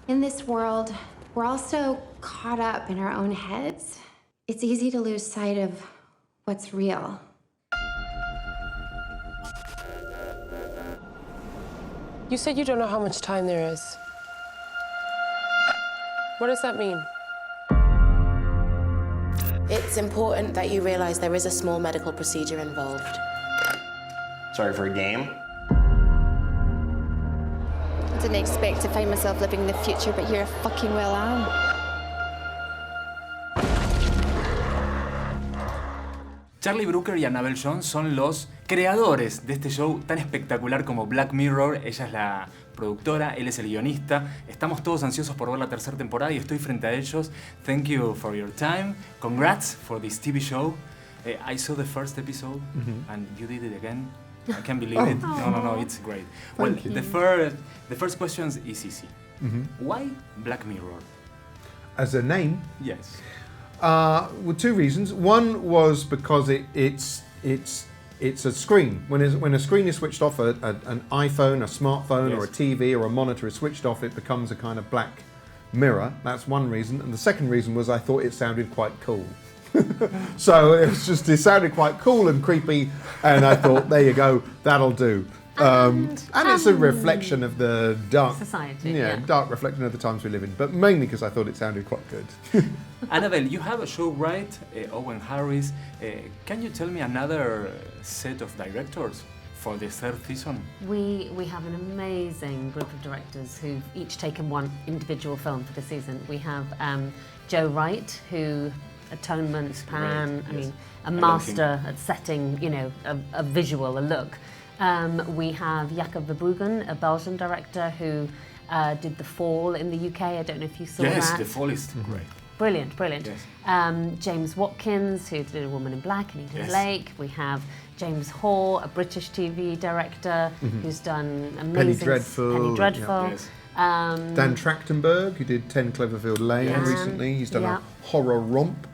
In this world, we're all so caught up in our own heads. It's easy to lose sight of what's real. You said you don't know how much time there is. What does that mean? It's important that you realize there is a small medical procedure involved. Sorry for a game? I didn't expect to find myself living in the future, but here I fucking well am. Charlie Brooker y Annabel Jones son los creadores de este show tan espectacular como Black Mirror. Ella es la productora, él es el guionista. Estamos todos ansiosos por ver la tercera temporada y estoy frente a ellos. Thank you for your time. Congrats for this TV show. I saw the first episode and you did it again. I can't believe it. No, it's great. Thank you. The first question is easy. Why Black Mirror? As a name? Yes. Well, two reasons. One was because it's a screen. When a screen is switched off, an iPhone, a smartphone, or a TV or a monitor is switched off, it becomes a kind of black mirror. That's one reason. And the second reason was I thought it sounded quite cool. So it sounded quite cool and creepy, and I thought, there you go, that'll do. And it's a reflection of the dark society, dark reflection of the times we live in, but mainly because I thought it sounded quite good. Annabel, you have a show, right? Owen Harris. Can you tell me another set of directors for the third season? We have an amazing group of directors who've each taken one individual film for the season. We have Joe Wright, who Atonement, Pan, I mean, a master at setting, a visual, a look. We have Jacob Verbruggen, a Belgian director who did The Fall in the UK. I don't know if you saw that. Yes, The Fall is great. Brilliant. Yes. James Watkins, who did A Woman in Black and Eden Lake. We have James Hoare, a British TV director who's done amazing... Penny Dreadful. Yes. Dan Trachtenberg, who did 10 Cloverfield Lane recently. He's done a horror romp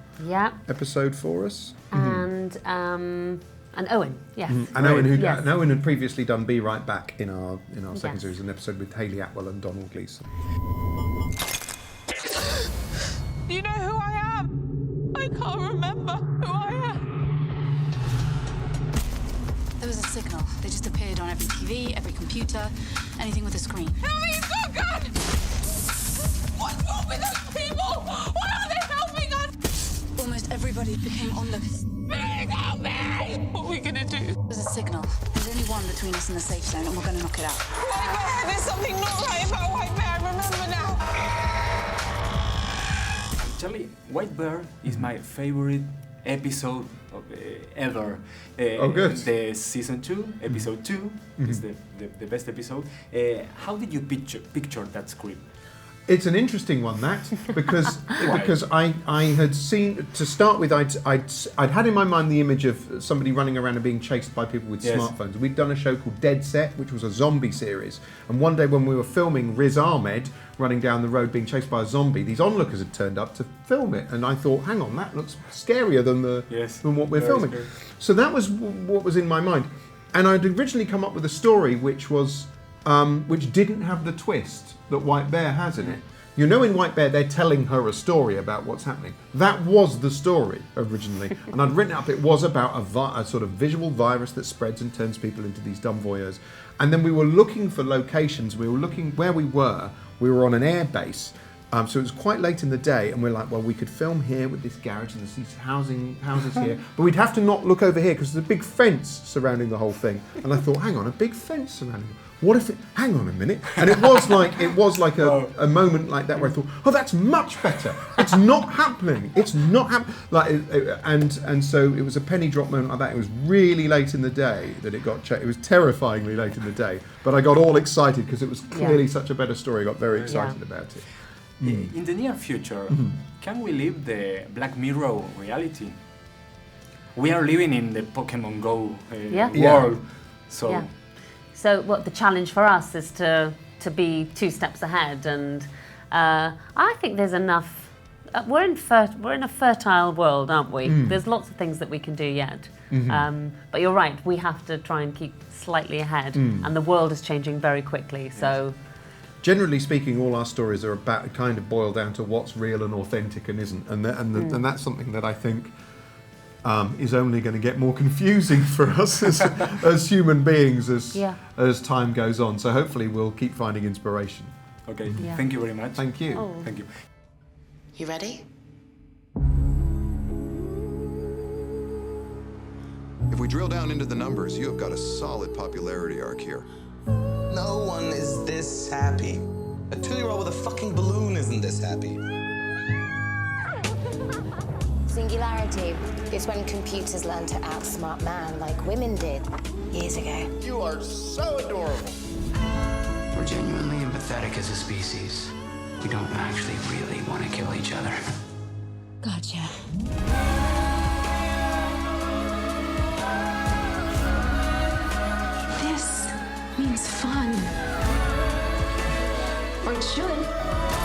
episode for us. And Owen, yes. And Owen had previously done Be Right Back in our second series, an episode with Hayley Atwell and Donald Gleason. You know who I am? I can't remember who I am. There was a signal. They just appeared on every TV, every computer, anything with a screen. Help me, Brooker! What's wrong with those people? Why are they helping us? Almost everybody became onlookers. Please help me! What are we gonna do? There's a signal. There's only one between us and the safe zone, and we're gonna knock it out. White Bear! There's something not right about White Bear. I remember now. Charlie, White Bear is my favorite episode of, ever. Good. The season 2, episode 2 is the best episode. How did you picture that script? It's an interesting one, that, because I had seen, to start with, I'd had in my mind the image of somebody running around and being chased by people with smartphones. We'd done a show called Dead Set, which was a zombie series, and one day when we were filming Riz Ahmed running down the road being chased by a zombie, these onlookers had turned up to film it, and I thought, hang on, that looks scarier than what we're filming. Scary. So that was what was in my mind, and I'd originally come up with a story which was which didn't have the twist that White Bear has in it. You know, in White Bear, they're telling her a story about what's happening. That was the story originally, and I'd written it up. It was about a sort of visual virus that spreads and turns people into these dumb voyeurs. And then we were looking for locations. We were looking where we were. We were on an air base, so it was quite late in the day, and we're like, well, we could film here with this garage and there's these houses here, but we'd have to not look over here because there's a big fence surrounding the whole thing. And I thought, hang on, a big fence surrounding it. What if it, hang on a minute, and it was like a moment like that where I thought, oh, that's much better. It's not happening. It's not happening. And so it was a penny drop moment like that. It was really late in the day that it got checked. It was terrifyingly late in the day, but I got all excited because it was clearly such a better story. I got very excited about it. In the near future, can we live the Black Mirror reality? We are living in the Pokemon Go world, so. So what the challenge for us is to be 2 steps ahead, and I think there's enough. We're in a fertile world, aren't we? There's lots of things that we can do yet. But you're right, we have to try and keep slightly ahead, and the world is changing very quickly. So generally speaking, all our stories are about kind of boil down to what's real and authentic and isn't, and that's something that I think is only going to get more confusing for us as human beings as time goes on. So hopefully we'll keep finding inspiration. Okay, thank you very much. Thank you. Oh. Thank you. You ready? If we drill down into the numbers, you have got a solid popularity arc here. No one is this happy. A 2-year-old with a fucking balloon isn't this happy. Singularity is when computers learn to outsmart man like women did years ago. You are so adorable. We're genuinely empathetic as a species. We don't actually really want to kill each other. Gotcha. This means fun. Or it should.